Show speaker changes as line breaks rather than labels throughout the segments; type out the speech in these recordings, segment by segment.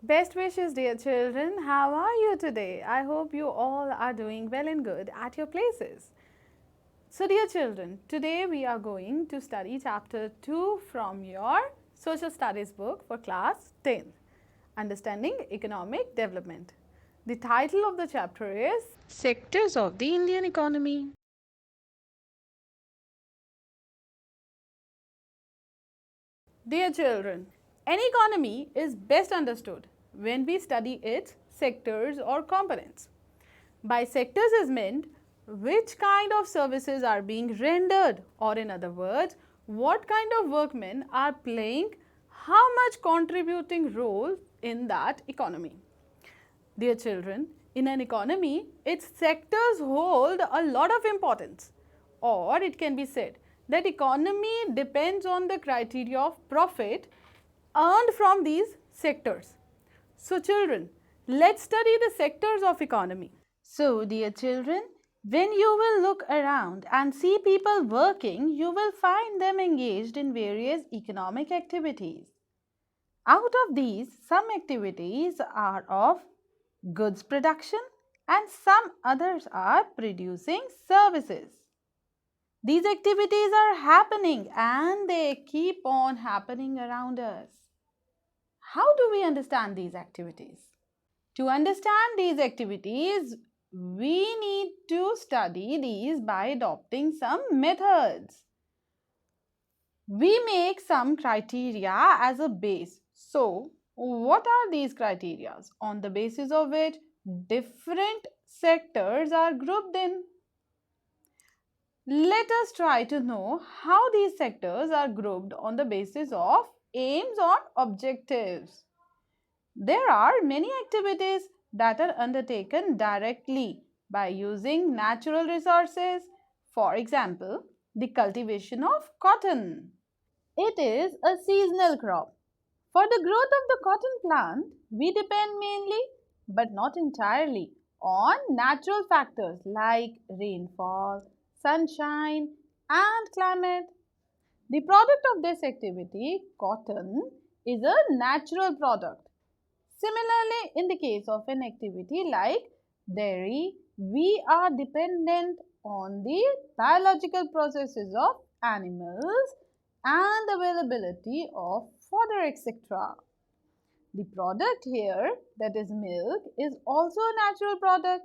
Best wishes, dear children. How are you today? I hope you all are doing well and good at your places. So, dear children, today we are going to study chapter 2 from your social studies book for class 10, Understanding Economic Development. The title of the chapter is Sectors of the Indian Economy. Dear children, an economy is best understood when we study its sectors or components. By sectors is meant which kind of services are being rendered, or in other words, what kind of workmen are playing how much contributing role in that economy. Dear children, in an economy, its sectors hold a lot of importance, or it can be said that economy depends on the criteria of profit earned from these sectors. So, children, let's study the sectors of economy. So, dear children, when you will look around and see people working, you will find them engaged in various economic activities. Out of these, some activities are of goods production and some others are producing services. These activities are happening and they keep on happening around us. How do we understand these activities? To understand these activities, we need to study these by adopting some methods. We make some criteria as a base. So, what are these criteria on the basis of which different sectors are grouped in? Let us try to know how these sectors are grouped on the basis of aims or objectives. There are many activities that are undertaken directly by using natural resources. For example, the cultivation of cotton. It is a seasonal crop. For the growth of the cotton plant, we depend mainly, but not entirely, on natural factors like rainfall, sunshine, and climate. The product of this activity, cotton, is a natural product. Similarly, in the case of an activity like dairy, we are dependent on the biological processes of animals and availability of fodder, etc. The product here, that is milk, is also a natural product.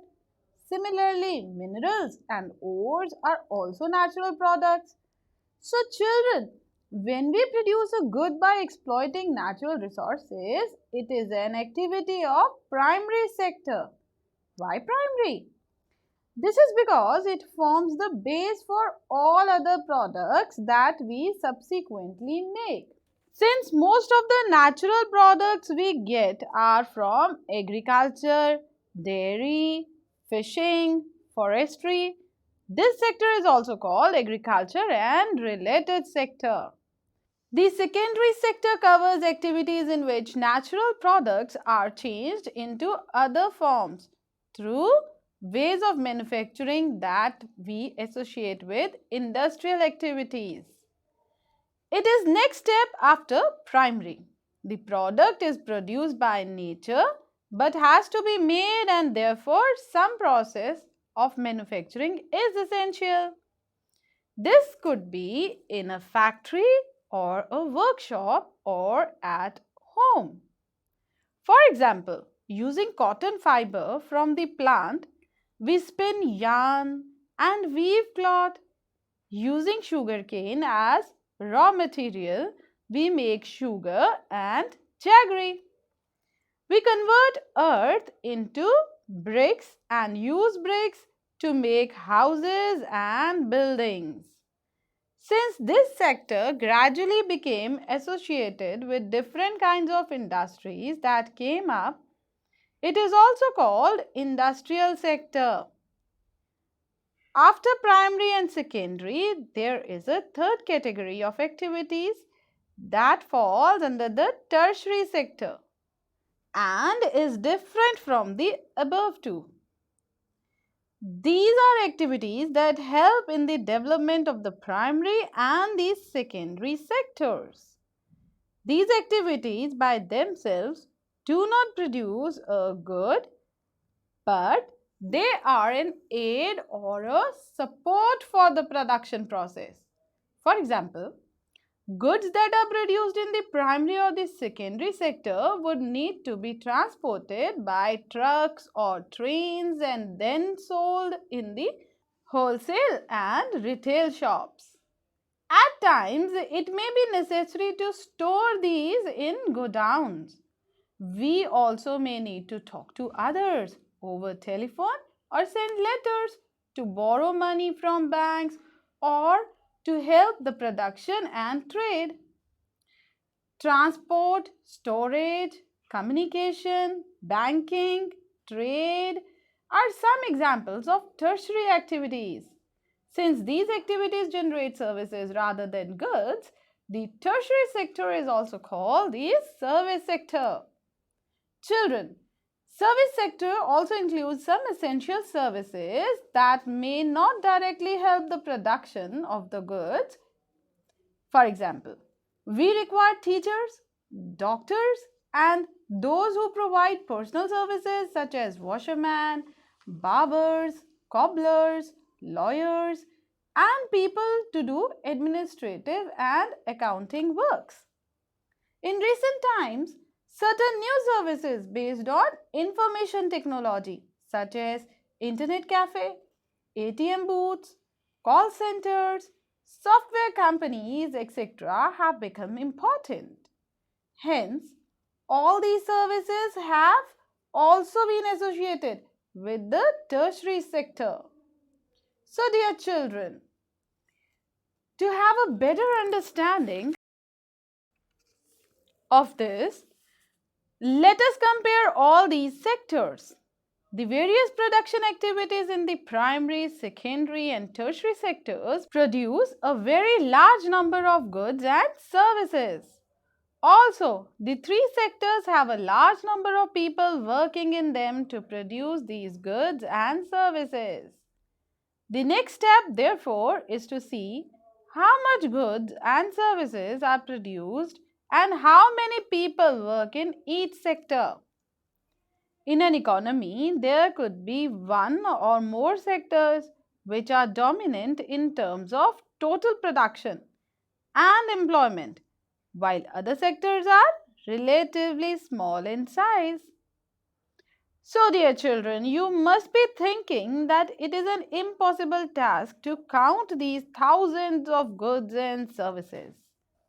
Similarly, minerals and ores are also natural products. So, children, when we produce a good by exploiting natural resources, it is an activity of primary sector. Why primary? This is because it forms the base for all other products that we subsequently make. Since most of the natural products we get are from agriculture, dairy, fishing, forestry, this sector is also called agriculture and related sector. The secondary sector covers activities in which natural products are changed into other forms through ways of manufacturing that we associate with industrial activities. It is next step after primary. The product is produced by nature but has to be made, and therefore some process of manufacturing is essential. This could be in a factory or a workshop or at home. For example, using cotton fiber from the plant, we spin yarn and weave cloth. Using sugarcane as raw material, we make sugar and jaggery. We convert earth into bricks and use bricks to make houses and buildings. Since this sector gradually became associated with different kinds of industries that came up, it is also called industrial sector. After primary and secondary, there is a third category of activities that falls under the tertiary sector and is different from the above two. These are activities that help in the development of the primary and the secondary sectors. These activities by themselves do not produce a good, but they are an aid or a support for the production process. For example, goods that are produced in the primary or the secondary sector would need to be transported by trucks or trains and then sold in the wholesale and retail shops. At times, it may be necessary to store these in godowns. We also may need to talk to others over telephone or send letters to borrow money from banks or to help the production and trade. Transport, storage, communication, banking, trade are some examples of tertiary activities. Since these activities generate services rather than goods, the tertiary sector is also called the service sector. Children, service sector also includes some essential services that may not directly help the production of the goods. For example, we require teachers, doctors, and those who provide personal services such as washermen, barbers, cobblers, lawyers, and people to do administrative and accounting works. In recent times, certain new services based on information technology such as internet cafe, ATM booths, call centers, software companies, etc. have become important. Hence, all these services have also been associated with the tertiary sector. So, dear children, to have a better understanding of this, let us compare all these sectors. The various production activities in the primary, secondary and tertiary sectors produce a very large number of goods and services. Also, the three sectors have a large number of people working in them to produce these goods and services. The next step, therefore, is to see how much goods and services are produced and how many people work in each sector. In an economy, there could be one or more sectors which are dominant in terms of total production and employment, while other sectors are relatively small in size. So, dear children, you must be thinking that it is an impossible task to count these thousands of goods and services.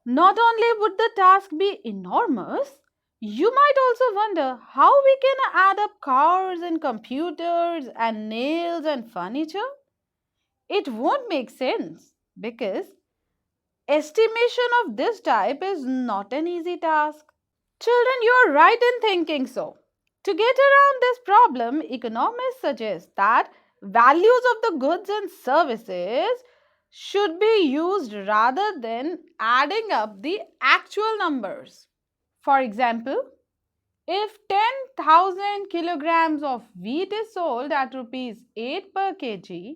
Not only would the task be enormous, you might also wonder how we can add up cars and computers and nails and furniture. It won't make sense because estimation of this type is not an easy task. Children, you are right in thinking so. To get around this problem, economists suggest that values of the goods and services should be used rather than adding up the actual numbers. For example, if 10,000 kilograms of wheat is sold at rupees 8 per kg,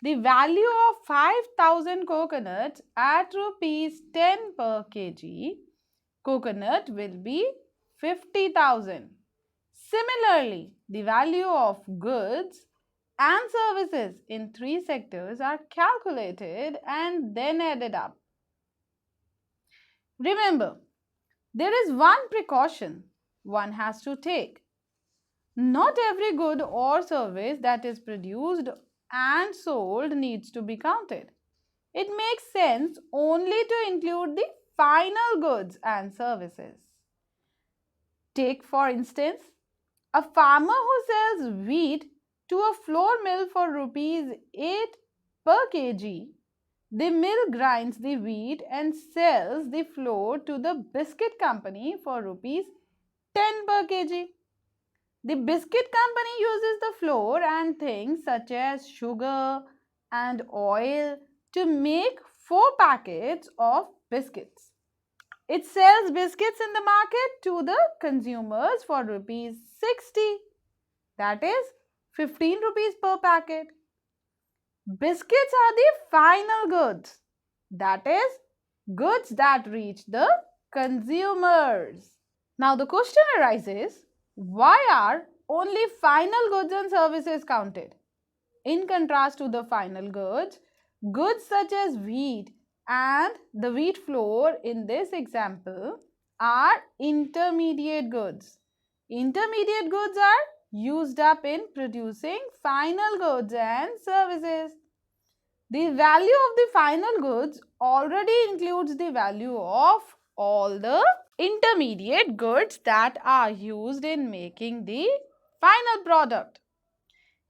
the value of 5,000 coconuts at rupees 10 per kg coconut will be 50,000. Similarly, the value of goods and services in three sectors are calculated and then added up. Remember, there is one precaution one has to take. Not every good or service that is produced and sold needs to be counted. It makes sense only to include the final goods and services. Take, for instance, a farmer who sells wheat to a flour mill for rupees 8 per kg. The mill grinds the wheat and sells the flour to the biscuit company for rupees 10 per kg. The biscuit company uses the flour and things such as sugar and oil to make 4 packets of biscuits. It sells biscuits in the market to the consumers for rupees 60, that is 15 rupees per packet. Biscuits are the final goods, that is goods that reach the consumers. Now the question arises, Why are only final goods and services counted? In contrast to the final goods, goods such as wheat and the wheat flour in this example are intermediate goods. Intermediate goods are used up in producing final goods and services. The value of the final goods already includes the value of all the intermediate goods that are used in making the final product.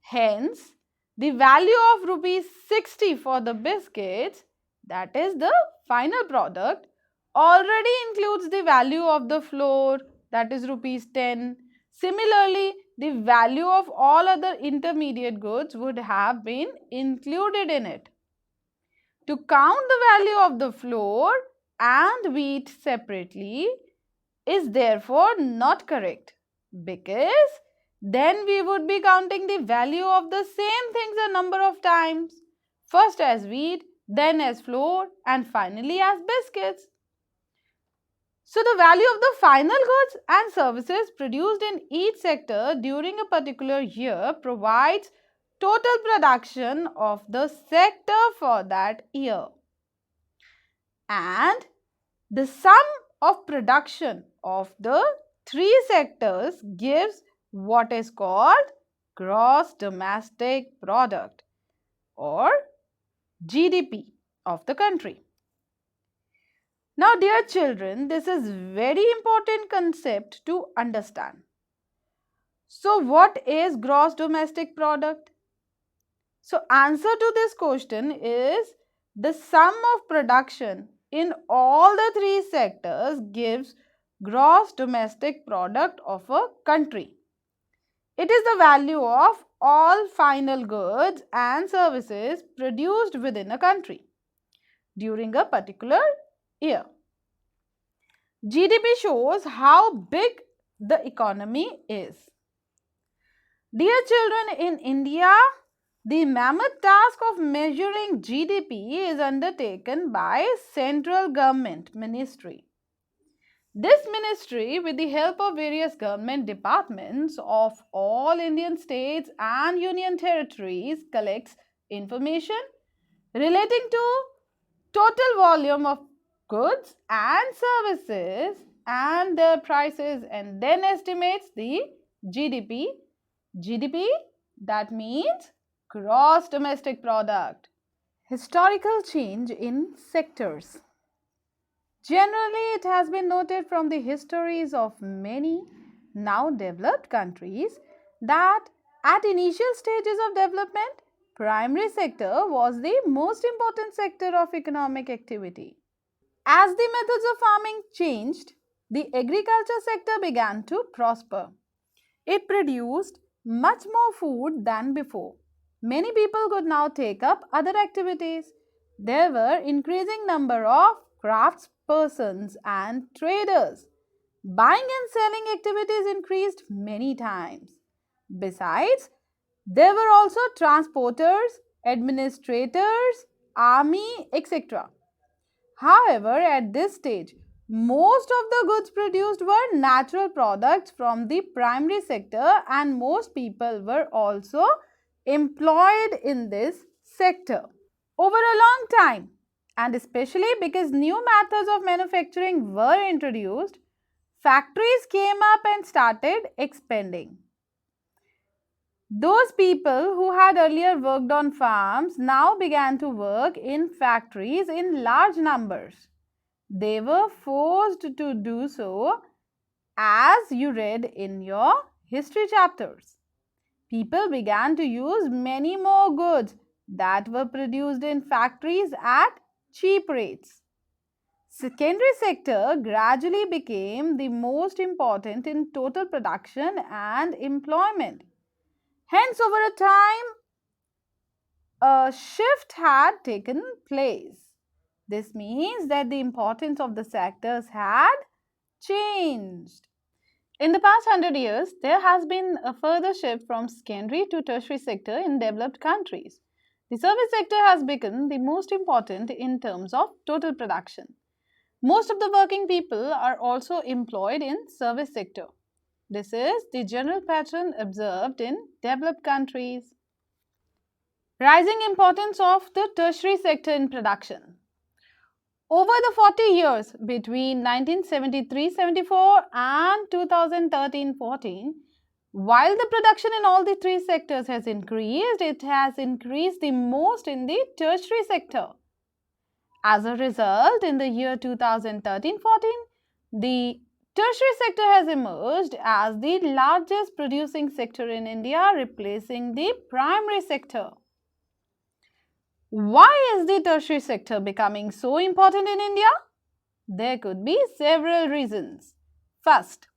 Hence, the value of rupees 60 for the biscuits, that is the final product, already includes the value of the flour, that is rupees 10. Similarly, the value of all other intermediate goods would have been included in it. To count the value of the flour and wheat separately is therefore not correct, because then we would be counting the value of the same things a number of times, first as wheat, then as flour, and finally as biscuits. So the value of the final goods and services produced in each sector during a particular year provides total production of the sector for that year. And the sum of production of the three sectors gives what is called gross domestic product or GDP of the country. Now, dear children, this is very important concept to understand. So, what is gross domestic product? So, answer to this question is the sum of production in all the three sectors gives gross domestic product of a country. It is the value of all final goods and services produced within a country during a particular year. GDP shows how big the economy is. Dear children, in India, the mammoth task of measuring GDP is undertaken by central government ministry. This ministry, with the help of various government departments of all Indian states and union territories, collects information relating to total volume of goods and services and their prices, and then estimates the GDP. GDP, that means gross domestic product. Historical change in sectors. Generally, it has been noted from the histories of many now developed countries that at initial stages of development, primary sector was the most important sector of economic activity. As the methods of farming changed, the agriculture sector began to prosper. It produced much more food than before. Many people could now take up other activities. There were increasing number of craftspersons and traders. Buying and selling activities increased many times. Besides, there were also transporters, administrators, army, etc. However, at this stage, most of the goods produced were natural products from the primary sector, and most people were also employed in this sector. Over a long time, and especially because new methods of manufacturing were introduced, factories came up and started expanding. Those people who had earlier worked on farms now began to work in factories in large numbers. They were forced to do so, as you read in your history chapters. People began to use many more goods that were produced in factories at cheap rates. Secondary sector gradually became the most important in total production and employment. Hence, over a time, a shift had taken place. This means that the importance of the sectors had changed. In the past 100 years, there has been a further shift from secondary to tertiary sector in developed countries. The service sector has become the most important in terms of total production. Most of the working people are also employed in service sector. This is the general pattern observed in developed countries. Rising importance of the tertiary sector in production. Over the 40 years between 1973-74 and 2013-14, while the production in all the three sectors has increased, it has increased the most in the tertiary sector. As a result, in the year 2013-14, the tertiary sector has emerged as the largest producing sector in India, replacing the primary sector. Why is the tertiary sector becoming so important in India? There could be several reasons. First,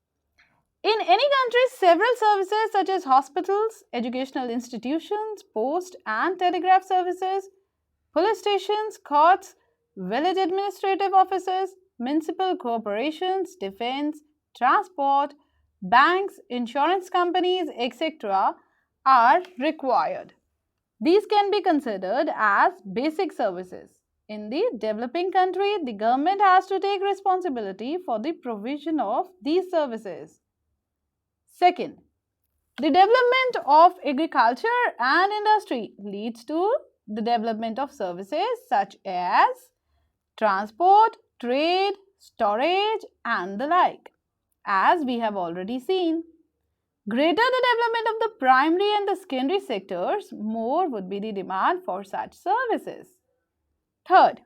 in any country, several services such as hospitals, educational institutions, post and telegraph services, police stations, courts, village administrative offices, municipal corporations, defense, transport, banks, insurance companies, etc. are required. These can be considered as basic services. In the developing country, the government has to take responsibility for the provision of these services. Second, the development of agriculture and industry leads to the development of services such as transport, trade, storage, and the like, as we have already seen. Greater the development of the primary and the secondary sectors, more would be the demand for such services. Third,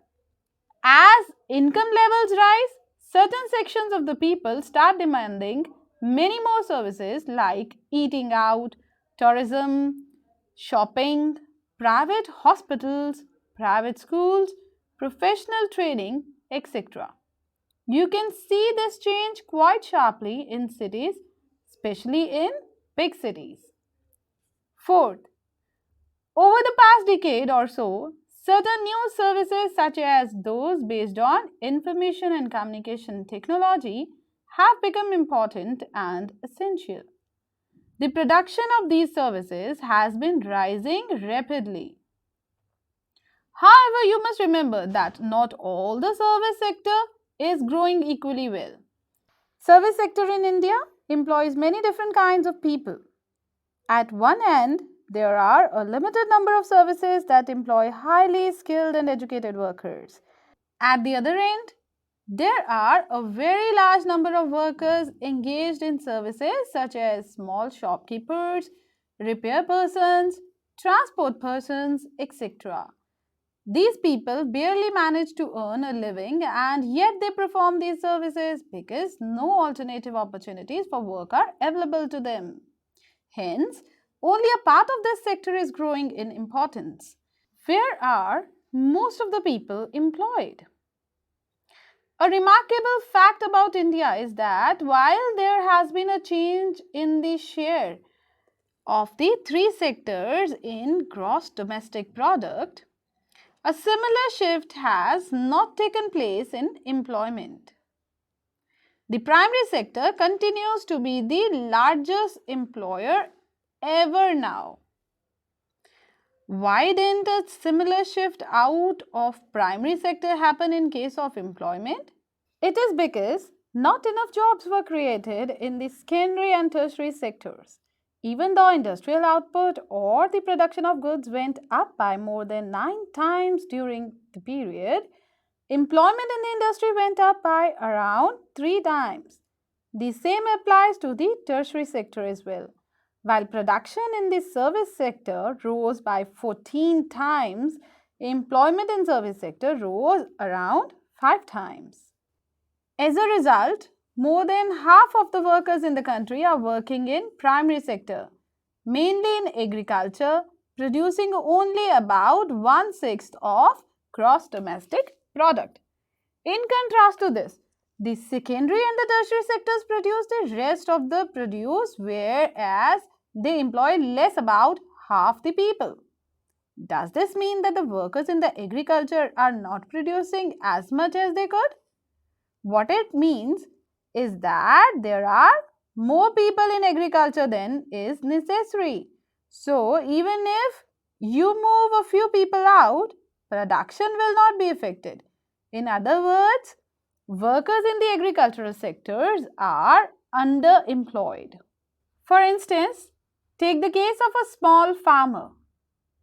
as income levels rise, certain sections of the people start demanding many more services like eating out, tourism, shopping, private hospitals, private schools, professional training, etc. You can see this change quite sharply in cities, especially in big cities. Fourth, over the past decade or so, certain new services such as those based on information and communication technology have become important and essential. The production of these services has been rising rapidly. However, you must remember that not all the service sector is growing equally well. Service sector in India employs many different kinds of people. At one end, there are a limited number of services that employ highly skilled and educated workers. At the other end, there are a very large number of workers engaged in services such as small shopkeepers, repair persons, transport persons, etc. These people barely manage to earn a living and yet they perform these services because no alternative opportunities for work are available to them. Hence, only a part of this sector is growing in importance. Where are most of the people employed? A remarkable fact about India is that while there has been a change in the share of the three sectors in gross domestic product, a similar shift has not taken place in employment. The primary sector continues to be the largest employer ever now. Why didn't a similar shift out of primary sector happen in case of employment? It is because not enough jobs were created in the secondary and tertiary sectors. Even though industrial output or the production of goods went up by more than 9 times during the period, employment in the industry went up by around 3 times. The same applies to the tertiary sector as well. While production in the service sector rose by 14 times, employment in service sector rose around 5 times. As a result, more than half of the workers in the country are working in primary sector, mainly in agriculture, producing only about 1/6 of gross domestic product. In contrast to this, the secondary and the tertiary sectors produce the rest of the produce, whereas they employ less about half the people. Does this mean that the workers in the agriculture are not producing as much as they could? What it means is that there are more people in agriculture than is necessary. So, even if you move a few people out, production will not be affected. In other words, workers in the agricultural sectors are underemployed. For instance, take the case of a small farmer,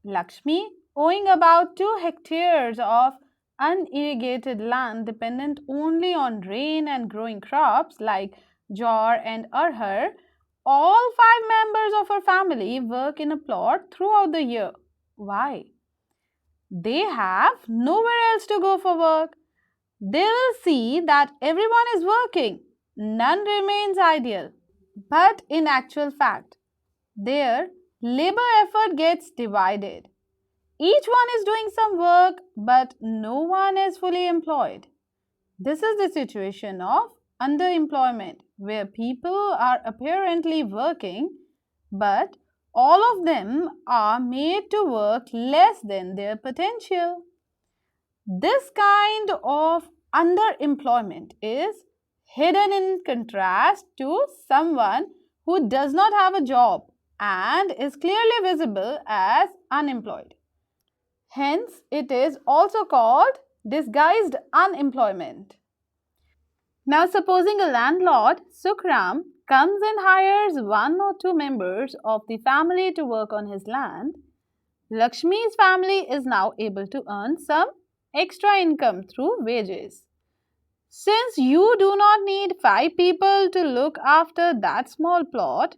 Lakshmi, owing about 2 hectares of unirrigated land dependent only on rain and growing crops like jowar and arhar. All 5 members of her family work in a plot throughout the year. Why? They have nowhere else to go for work. They will see that everyone is working. None remains idle. But in actual fact, their labor effort gets divided. Each one is doing some work, but no one is fully employed. This is the situation of underemployment, where people are apparently working, but all of them are made to work less than their potential. This kind of underemployment is hidden in contrast to someone who does not have a job and is clearly visible as unemployed. Hence, it is also called disguised unemployment. Now, supposing a landlord, Sukram, comes and hires 1 or 2 members of the family to work on his land, Lakshmi's family is now able to earn some extra income through wages. Since you do not need 5 people to look after that small plot,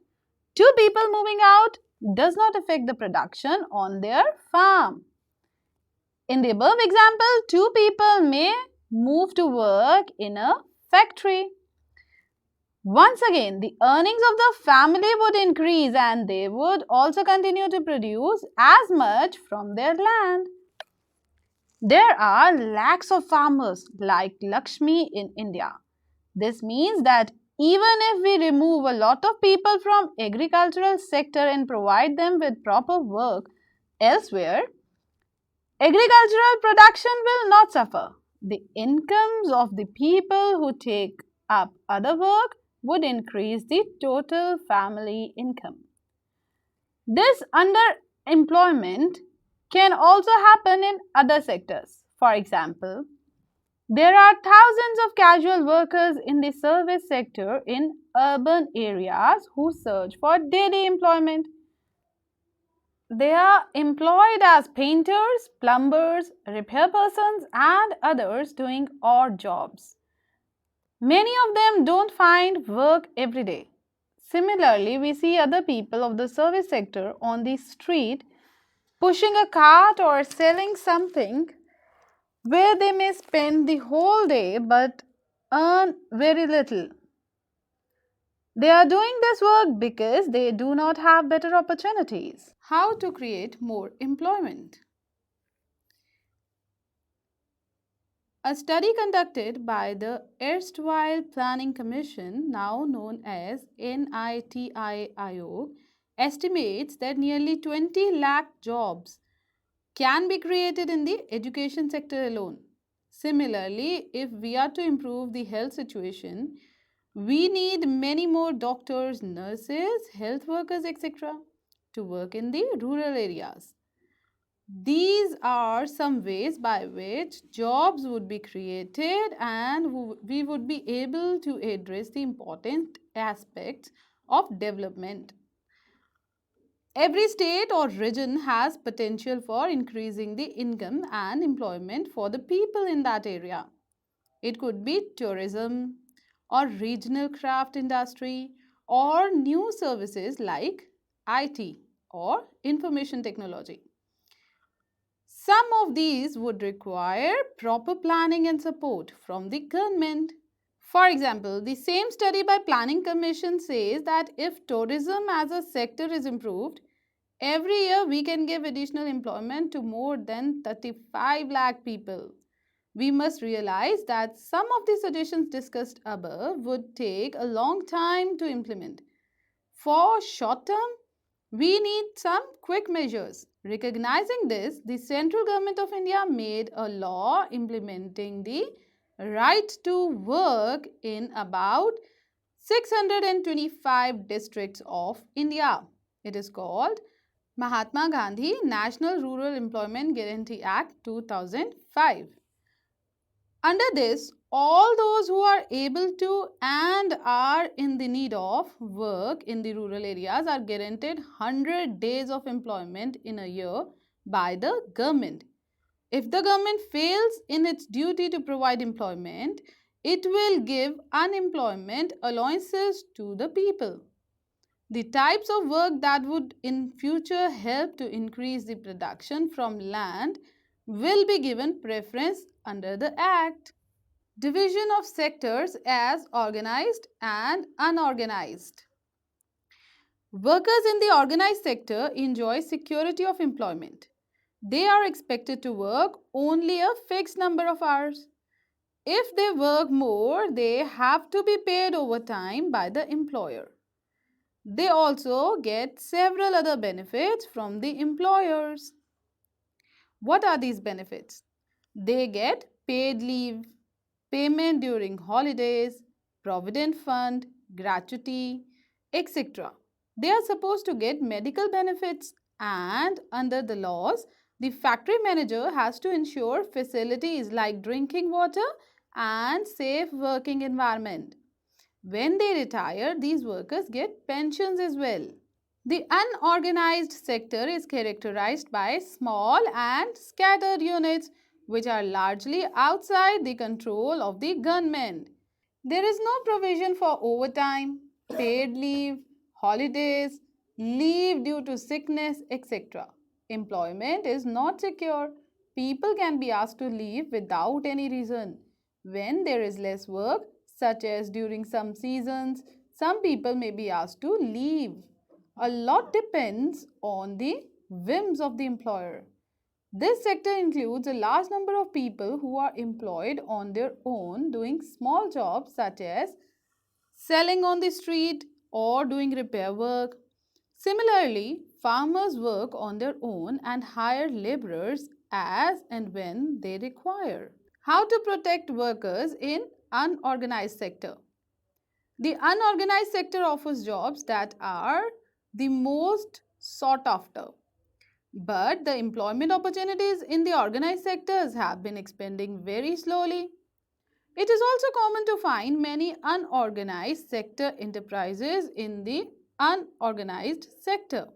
2 people moving out does not affect the production on their farm. In the above example, 2 people may move to work in a factory. Once again, the earnings of the family would increase and they would also continue to produce as much from their land. There are lakhs of farmers like Lakshmi in India. This means that even if we remove a lot of people from agricultural sector and provide them with proper work elsewhere, agricultural production will not suffer. The incomes of the people who take up other work would increase the total family income. This underemployment can also happen in other sectors. For example, there are thousands of casual workers in the service sector in urban areas who search for daily employment. They are employed as painters, plumbers, repair persons, and others doing odd jobs. Many of them don't find work every day. Similarly, we see other people of the service sector on the street pushing a cart or selling something where they may spend the whole day but earn very little. They are doing this work because they do not have better opportunities. How to create more employment? A study conducted by the erstwhile Planning Commission, now known as NITI Aayog, estimates that nearly 20 lakh jobs can be created in the education sector alone. Similarly, if we are to improve the health situation, we need many more doctors, nurses, health workers, etc. to work in the rural areas. These are some ways by which jobs would be created and we would be able to address the important aspects of development. Every state or region has potential for increasing the income and employment for the people in that area. It could be tourism or regional craft industry or new services like IT or information technology. Some of these would require proper planning and support from the government. For example, the same study by Planning Commission says that if tourism as a sector is improved, every year we can give additional employment to more than 35 lakh people. We must realize that some of the suggestions discussed above would take a long time to implement. For short term, we need some quick measures. Recognizing this, the central government of India made a law implementing the right to work in about 625 districts of India. It is called Mahatma Gandhi National Rural Employment Guarantee Act 2005. Under this, All those who are able to and are in the need of work in the rural areas are guaranteed 100 days of employment in a year by the government. If the government fails in its duty to provide employment, it will give unemployment allowances to the people. The types of work that would in future help to increase the production from land will be given preference under the Act. Division of sectors as organized and unorganized. Workers in the organized sector enjoy security of employment. They are expected to work only a fixed number of hours. If they work more, they have to be paid overtime by the employer. They also get several other benefits from the employers. What are these benefits? They get paid leave, payment during holidays, provident fund, gratuity, etc. They are supposed to get medical benefits, and under the laws, the factory manager has to ensure facilities like drinking water and safe working environment. When they retire, these workers get pensions as well. The unorganized sector is characterized by small and scattered units which are largely outside the control of the government. There is no provision for overtime, paid leave, holidays, leave due to sickness, etc. Employment is not secure. People can be asked to leave without any reason. When there is less work, such as during some seasons, some people may be asked to leave. A lot depends on the whims of the employer. This sector includes a large number of people who are employed on their own doing small jobs such as selling on the street or doing repair work. Similarly, farmers work on their own and hire laborers as and when they require. How to protect workers in unorganized sector? The unorganized sector offers jobs that are the most sought after. But the employment opportunities in the organized sectors have been expanding very slowly. It is also common to find many unorganized sector enterprises in the unorganized sector.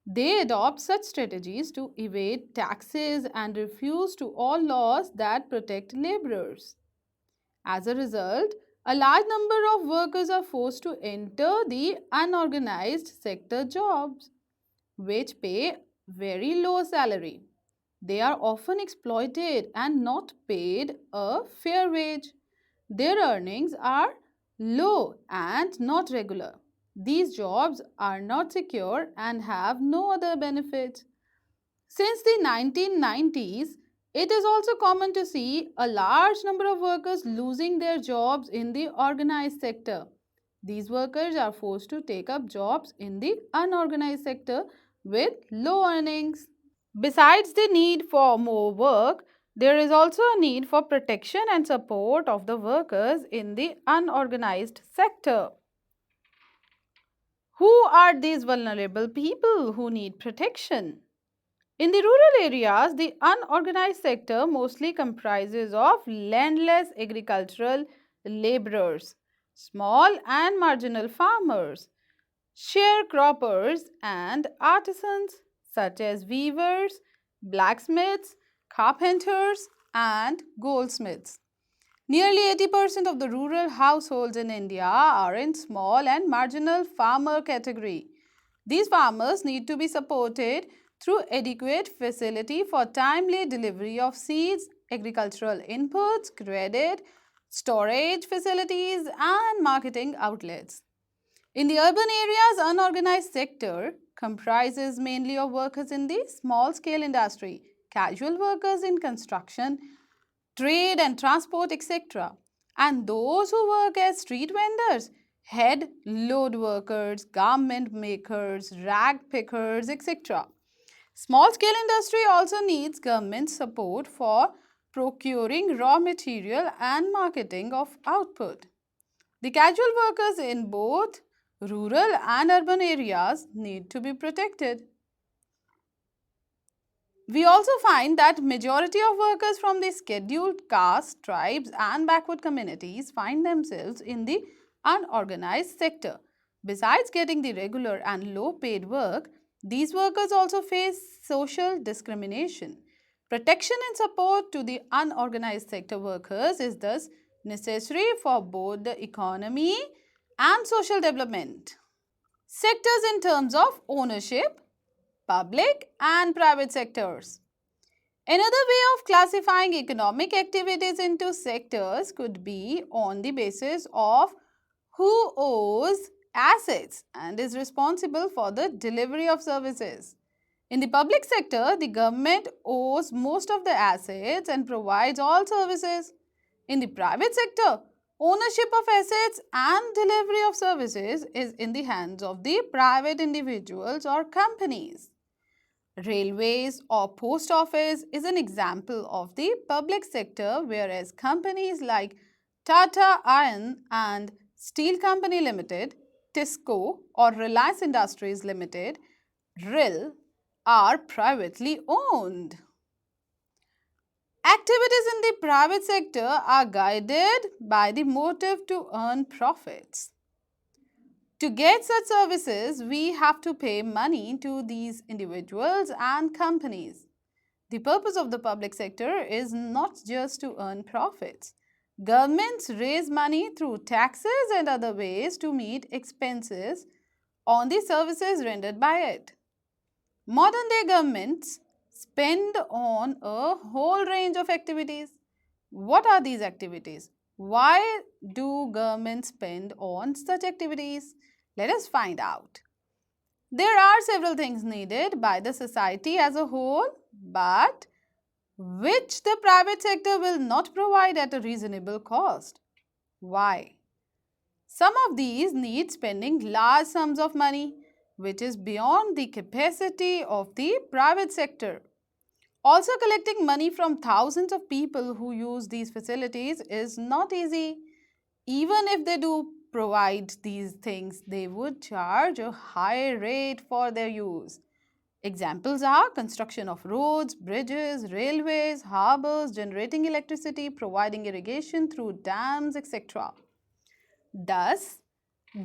They adopt such strategies to evade taxes and refuse to all laws that protect laborers. As a result, a large number of workers are forced to enter the unorganized sector jobs, which pay very low salary. They are often exploited and not paid a fair wage. Their earnings are low and not regular. These jobs are not secure and have no other benefits. Since the 1990s, it is also common to see a large number of workers losing their jobs in the organized sector. These workers are forced to take up jobs in the unorganized sector with low earnings. Besides the need for more work, there is also a need for protection and support of the workers in the unorganized sector. Who are these vulnerable people who need protection? In the rural areas, the unorganized sector mostly comprises of landless agricultural laborers, small and marginal farmers, sharecroppers, and artisans such as weavers, blacksmiths, carpenters, and goldsmiths. Nearly 80% of the rural households in India are in small and marginal farmer category. These farmers need to be supported through adequate facility for timely delivery of seeds, agricultural inputs, credit, storage facilities, and marketing outlets. In the urban areas, unorganized sector comprises mainly of workers in the small scale industry, casual workers in construction, trade and transport, etc. And those who work as street vendors, head load workers, garment makers, rag pickers, etc. Small scale industry also needs government support for procuring raw material and marketing of output. The casual workers in both rural and urban areas need to be protected. We also find that majority of workers from the scheduled caste, tribes and backward communities find themselves in the unorganized sector. Besides getting the regular and low paid work, these workers also face social discrimination. Protection and support to the unorganized sector workers is thus necessary for both the economy and social development. Sectors in terms of ownership, public and private sectors. Another way of classifying economic activities into sectors could be on the basis of who owes assets and is responsible for the delivery of services. In the public sector, the government owes most of the assets and provides all services. In the private sector, ownership of assets and delivery of services is in the hands of the private individuals or companies. Railways or post office is an example of the public sector, whereas companies like Tata Iron and Steel Company Limited, Tisco or Reliance Industries Limited, RIL, are privately owned. Activities in the private sector are guided by the motive to earn profits. To get such services, we have to pay money to these individuals and companies. The purpose of the public sector is not just to earn profits. Governments raise money through taxes and other ways to meet expenses on the services rendered by it. Modern day governments spend on a whole range of activities. What are these activities? Why do governments spend on such activities? Let us find out. There are several things needed by the society as a whole, but which the private sector will not provide at a reasonable cost. Why? Some of these need spending large sums of money, which is beyond the capacity of the private sector. Also, collecting money from thousands of people who use these facilities is not easy. Even if they do provide these things, they would charge a high rate for their use. Examples are construction of roads, bridges, railways, harbors, generating electricity, providing irrigation through dams, etc. Thus,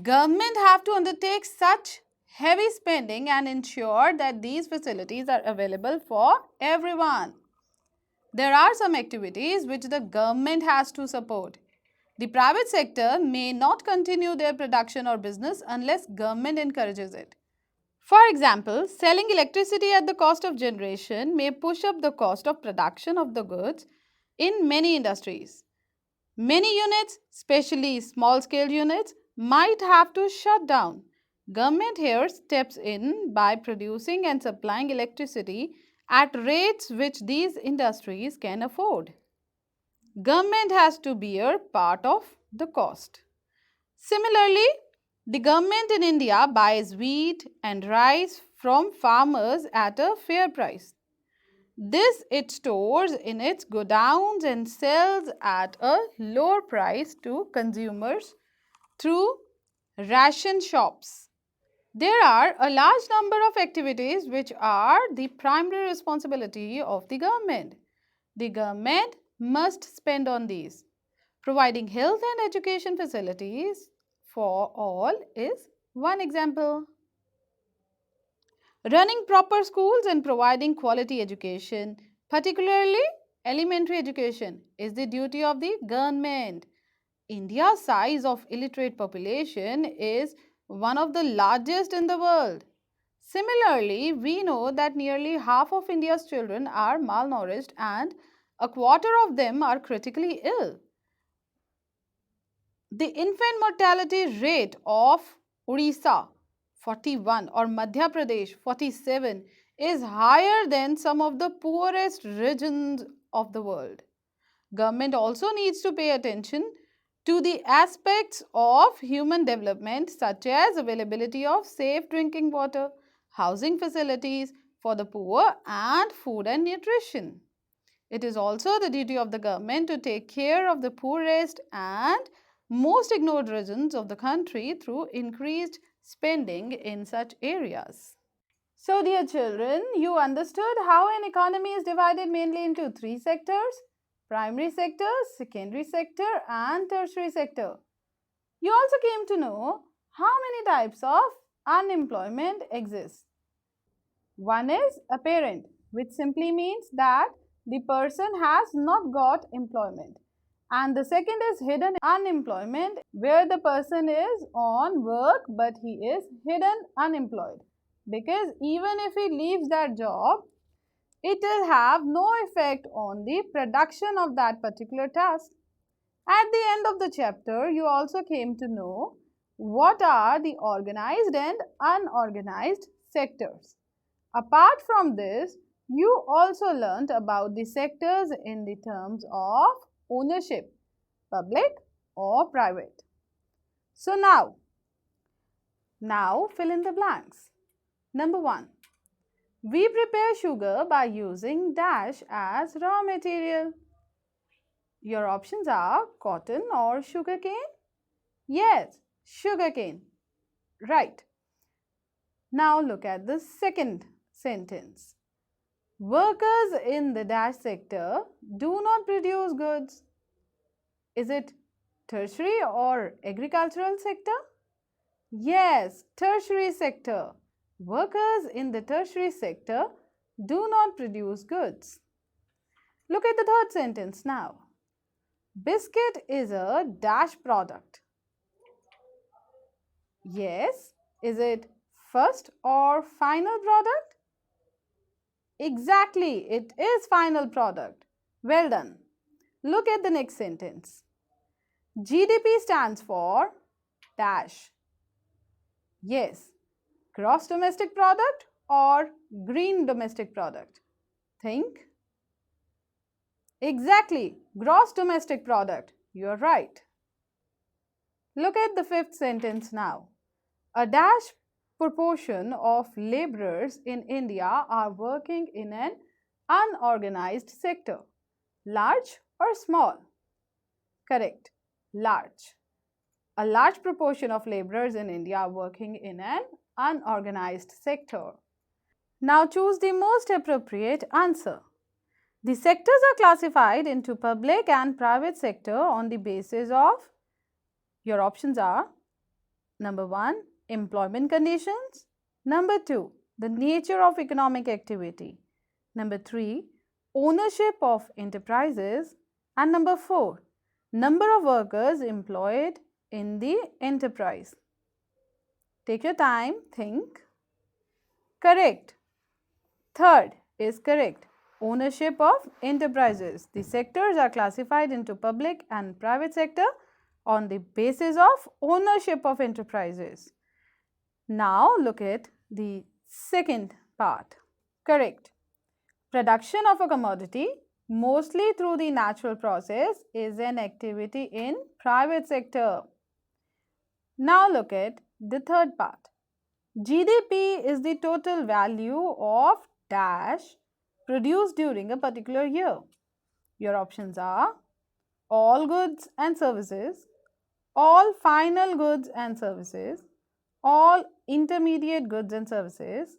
government have to undertake such heavy spending and ensure that these facilities are available for everyone. There are some activities which the government has to support. The private sector may not continue their production or business unless government encourages it. For example, selling electricity at the cost of generation may push up the cost of production of the goods in many industries. Many units, especially small scale units, might have to shut down. Government here steps in by producing and supplying electricity at rates which these industries can afford. Government has to bear part of the cost. Similarly, the government in India buys wheat and rice from farmers at a fair price. This it stores in its godowns and sells at a lower price to consumers through ration shops. There are a large number of activities which are the primary responsibility of the government. The government must spend on these. Providing health and education facilities for all is one example. Running proper schools and providing quality education, particularly elementary education, is the duty of the government. India's size of illiterate population is one of the largest in the world. Similarly, we know that nearly half of India's children are malnourished and a quarter of them are critically ill. The infant mortality rate of Orissa 41 or Madhya Pradesh 47 is higher than some of the poorest regions of the world. Government also needs to pay attention to the aspects of human development such as availability of safe drinking water, housing facilities for the poor and food and nutrition. It is also the duty of the government to take care of the poorest and most ignored regions of the country through increased spending in such areas. So, dear children, you understood how an economy is divided mainly into three sectors: primary sector, secondary sector, and tertiary sector. You also came to know how many types of unemployment exist. One is apparent, which simply means that the person has not got employment. And the second is hidden unemployment, where the person is on work but he is hidden unemployed. Because even if he leaves that job, it will have no effect on the production of that particular task. At the end of the chapter, you also came to know what are the organized and unorganized sectors. Apart from this, you also learnt about the sectors in the terms of ownership, public or private. So now fill in the blanks. Number 1. We prepare sugar by using dash as raw material. Your options are cotton or sugarcane. Yes, sugarcane. Right. Now look at the second sentence. Workers in the dash sector do not produce goods. Is it tertiary or agricultural sector? Yes, tertiary sector. Workers in the tertiary sector do not produce goods. Look at the third sentence now. Biscuit is a dash product. Yes, is it first or final product? Exactly, it is final product. Well done. Look at the next sentence. GDP stands for dash. Yes, gross domestic product or green domestic product? Think. Exactly, gross domestic product. You're right. Look at the fifth sentence now. A dash proportion of laborers in India are working in an unorganized sector. Large or small? Correct, large. A large proportion of laborers in India are working in an unorganized sector. Now choose the most appropriate answer. The sectors are classified into public and private sector on the basis of, your options are, number 1, employment conditions, number 2, the nature of economic activity, number 3, ownership of enterprises, and number 4, number of workers employed in the enterprise. Take your time, think. Correct. Third is correct. Ownership of enterprises. The sectors are classified into public and private sector on the basis of ownership of enterprises. Now look at the second part. Correct. Production of a commodity, mostly through the natural process, is an activity in private sector. Now look at the third part. GDP is the total value of dash produced during a particular year. Your options are all goods and services, all final goods and services, all intermediate goods and services,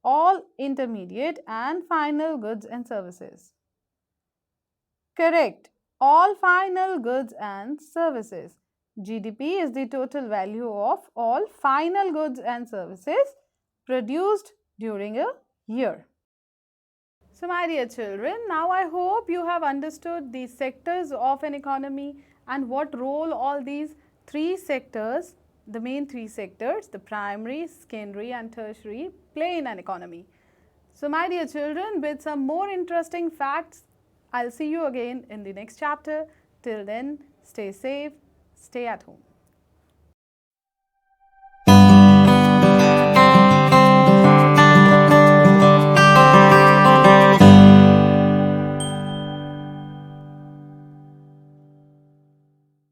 all intermediate and final goods and services. Correct. All final goods and services. GDP is the total value of all final goods and services produced during a year. So, my dear children, now I hope you have understood the sectors of an economy and what role all these three sectors, the main three sectors, the primary, secondary and tertiary, play in an economy. So, my dear children, with some more interesting facts, I'll see you again in the next chapter. Till then, stay safe, stay at home.